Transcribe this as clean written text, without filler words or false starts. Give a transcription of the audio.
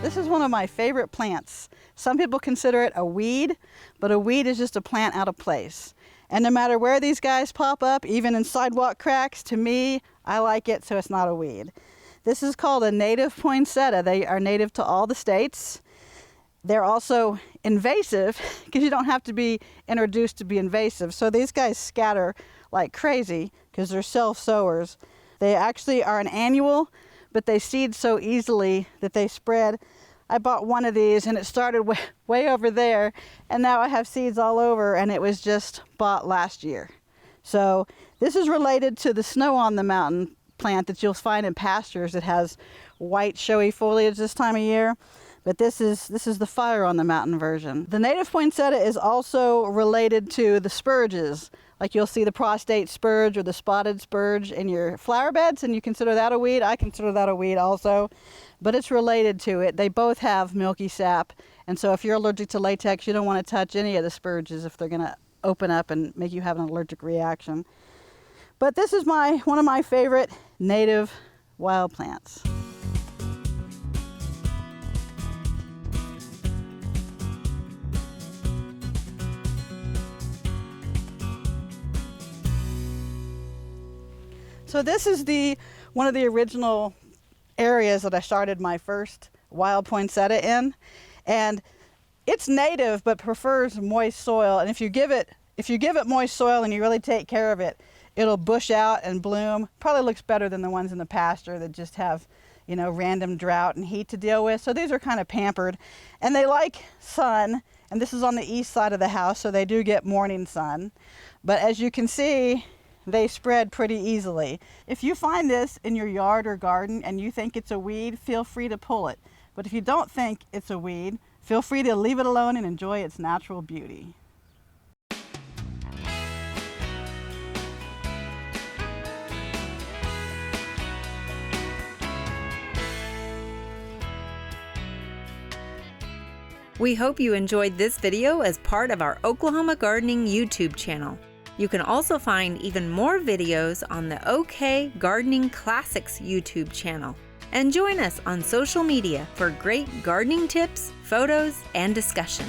This is one of my favorite plants. Some people consider it a weed, but a weed is just a plant out of place. And no matter where these guys pop up, even in sidewalk cracks, to me, I like it, so it's not a weed. This is called a native poinsettia. They are native to all the states. They're also invasive because you don't have to be introduced to be invasive. So these guys scatter like crazy because they're self-sowers. They actually are an annual, but they seed so easily that they spread. I bought one of these and it started way over there, and now I have seeds all over, and it was just bought last year. So this is related to the snow on the mountain plant that you'll find in pastures that has white showy foliage this time of year. But this is the fire on the mountain version. The native poinsettia is also related to the spurges. Like you'll see the prostate spurge or the spotted spurge in your flower beds, and you consider that a weed. I consider that a weed also, but it's related to it. They both have milky sap, and so if you're allergic to latex, you don't want to touch any of the spurges if they're going to open up and make you have an allergic reaction. But this is one of my favorite native wild plants. So this is one of the original areas that I started my first wild poinsettia in, and it's native but prefers moist soil. And if you give it moist soil and you really take care of it, it'll bush out and bloom. Probably looks better than the ones in the pasture that just have, random drought and heat to deal with. So these are kind of pampered, and they like sun. And this is on the east side of the house, so they do get morning sun. But as you can see, they spread pretty easily. If you find this in your yard or garden and you think it's a weed, feel free to pull it. But if you don't think it's a weed, feel free to leave it alone and enjoy its natural beauty. We hope you enjoyed this video as part of our Oklahoma Gardening YouTube channel. You can also find even more videos on the OK Gardening Classics YouTube channel. And join us on social media for great gardening tips, photos, and discussion.